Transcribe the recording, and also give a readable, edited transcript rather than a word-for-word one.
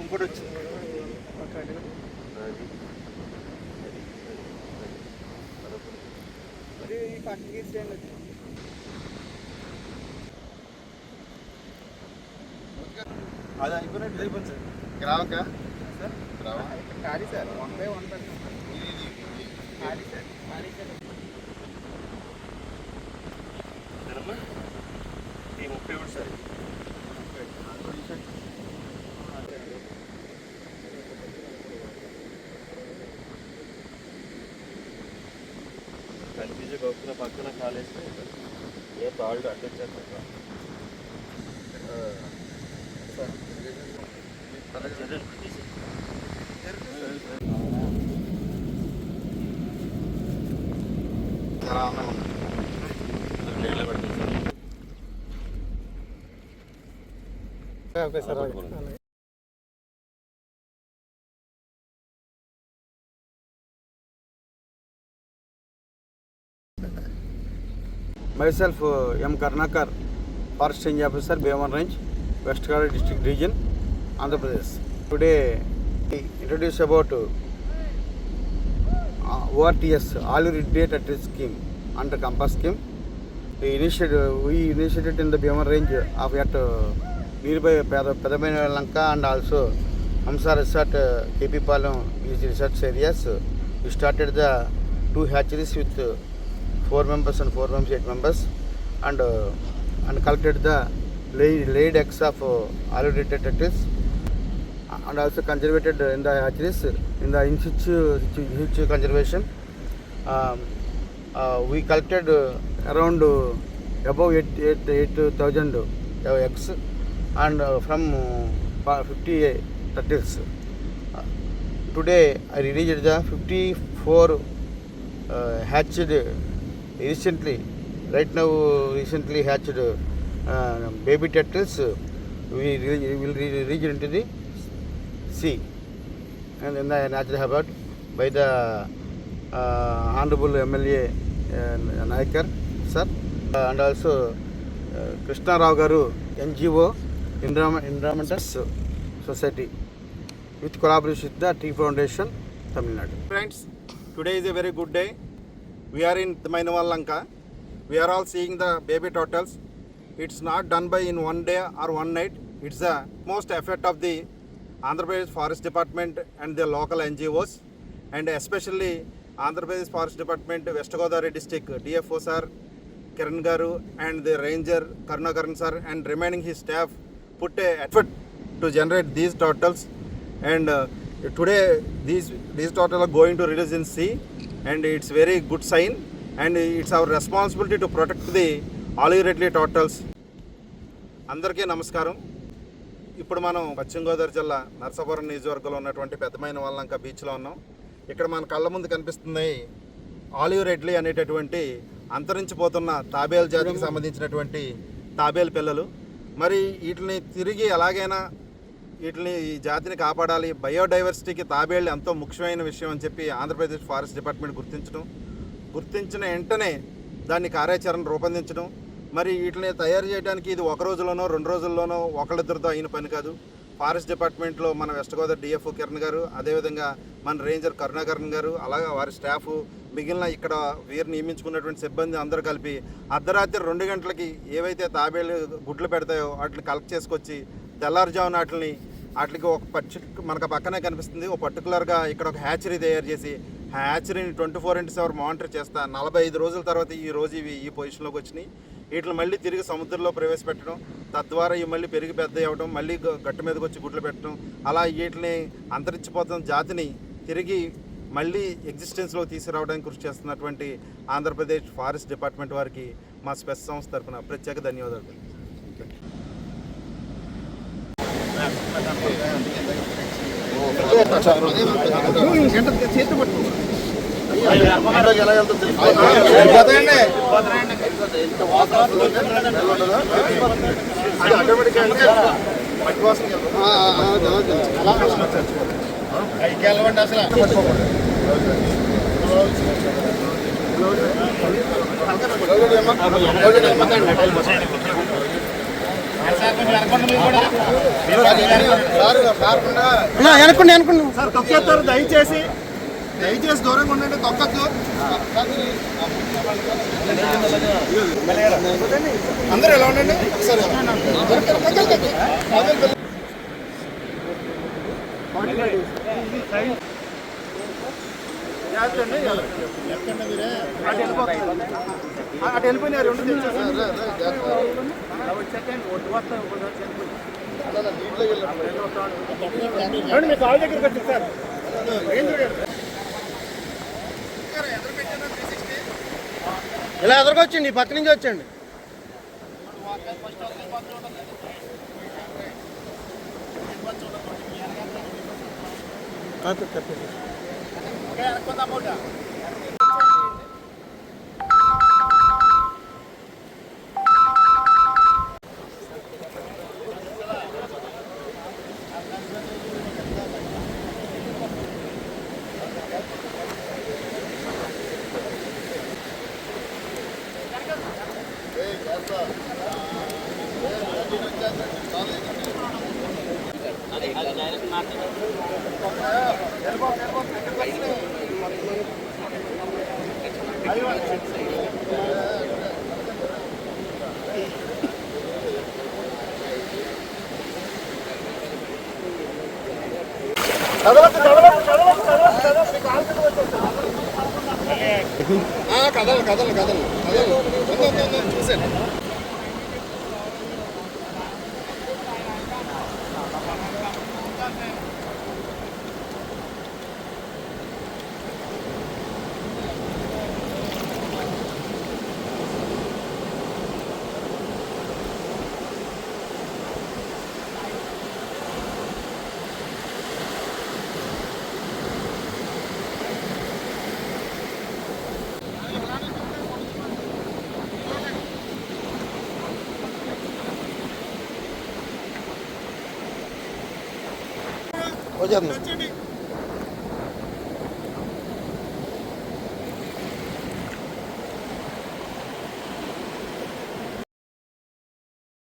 ఇంకోటి వచ్చింది. అది అయిపోయినట్టు అయిపోయింది సార్. గ్రావకా సార్? గ్రావా ఖాళీ సార్. 1/1 పెడతాం సార్. ఖాళీ సార్. ఖాళీ సార్. ఈ 30 సార్. కన్ఫ్యూజ్ కాకుండా పక్కన కాలేస్తే ఏ తాళ్ళు అడ్డొచ్చేస్తారు sir. Okay sir. Myself, M. Karnakar, Forest Range Officer, Bhivavan Range, West Godavari District Region, Andhra Pradesh. Today, we introduce about ORTS, All Irrigate at Risk Scheme, under Compass Scheme. We initiated in the Bhivavan Range of at nearby Pedamainalanka and also Hamsa Resort, KP Palam is research areas. We started the 2 hatcheries with 4 members and 4 members, 8 members, and collected the laid eggs of alligator turtles, and also conservated in the hatcheries in the in situ conservation. We collected around above 8,000 eggs and from 50 turtles. Today I released the 54 hatched recently hatched baby turtles. We will reach into the sea and in the natural habitat by the Honorable MLA Naikar sir, and also Krishna Rao Garu NGO Environmental Society with collaboration with the Tree Foundation, Tamil Nadu. Friends, today is a very good day. We are in Pedamainalanka. We are all seeing the baby turtles. It's not done by in one day or one night. It's the most effort of the Andhra Pradesh Forest Department and the local NGOs, and especially Andhra Pradesh Forest Department, West Godavari District DFO sir, Kiran Garu, and the Ranger Karnakaran sir, and remaining his staff put a effort to generate these turtles. And today these turtles are going to release in sea, and it's very good sign, and it's our responsibility to protect the alligator turtles. అందరికీ నమస్కారం. ఇప్పుడు మనం పశ్చిమ గోదావరి జిల్లా నరసాపురం నియోజకవర్గంలో ఉన్నటువంటి పెద్దమైనవాళ్ళంక బీచ్లో ఉన్నాం. ఇక్కడ మన కళ్ళ ముందు కనిపిస్తుంది ఆలివ్ రెడ్లీ అనేటటువంటి అంతరించిపోతున్న తాబేలు జాతికి సంబంధించినటువంటి తాబేలు పిల్లలు. మరి వీటిని తిరిగి ఎలాగైనా ఈ జాతిని కాపాడాలి, బయోడైవర్సిటీకి తాబేళ్ళు ఎంతో ముఖ్యమైన విషయం అని చెప్పి ఆంధ్రప్రదేశ్ ఫారెస్ట్ డిపార్ట్మెంట్ గుర్తించిన వెంటనే దాన్ని కార్యాచరణ రూపొందించడం. మరి వీటిని తయారు చేయడానికి ఇది 1 రోజులోనో 2 రోజుల్లోనో ఒకళ్ళిద్దరితో అయిన పని కాదు. ఫారెస్ట్ డిపార్ట్మెంట్లో మన వెస్ట్ గోదావరి డిఎఫ్ఓ కిరణ్ గారు, అదేవిధంగా మన రేంజర్ కరుణాకరణ్ గారు, అలాగే వారి స్టాఫ్, మిగిలిన ఇక్కడ వీరు నియమించుకున్నటువంటి సిబ్బంది అందరూ కలిపి అర్ధరాత్రి 2 గంటలకి ఏవైతే తాబేళ్ళు గుడ్లు పెడతాయో వాటిని కలెక్ట్ చేసుకొచ్చి తెల్లారుజామున వాటికి ఒక మనకు పక్కనే కనిపిస్తుంది ఒక పర్టికులర్గా ఇక్కడ ఒక హ్యాచరీ తయారు చేసి హ్యాచరీని 24/7 మానిటర్ చేస్తా 45 రోజుల తర్వాత ఈ రోజు ఇవి ఈ పొజిషన్లోకి వచ్చినాయి. వీటిని మళ్ళీ తిరిగి సముద్రంలో ప్రవేశపెట్టడం, తద్వారా ఇవి మళ్ళీ పెరిగి పెద్ద అవ్వడం, మళ్ళీ గట్టు మీదకి వచ్చి గుడ్లు పెట్టడం, అలా వీటిని అంతరించిపోతున్న జాతిని తిరిగి మళ్ళీ ఎగ్జిస్టెన్స్లో తీసుకురావడానికి కృషి చేస్తున్నటువంటి ఆంధ్రప్రదేశ్ ఫారెస్ట్ డిపార్ట్మెంట్ వారికి మా స్పెస్ సంస్థ తరఫున ప్రత్యేక ధన్యవాదాలు. సార్ తొక్కేస్తారు, దయచేసి దూరంగా ఉండండి, తొక్కద్దు. అందరూ ఎలా ఉండండి ఒకసారి. అటు వెళ్ళిపోయినారు. మీ కాల్ దగ్గరికి వచ్చింది సార్. ఇలా ఎదురుకొచ్చండి, పక్క నుంచి వచ్చండి. కదలు చూసాను. వచ్చేది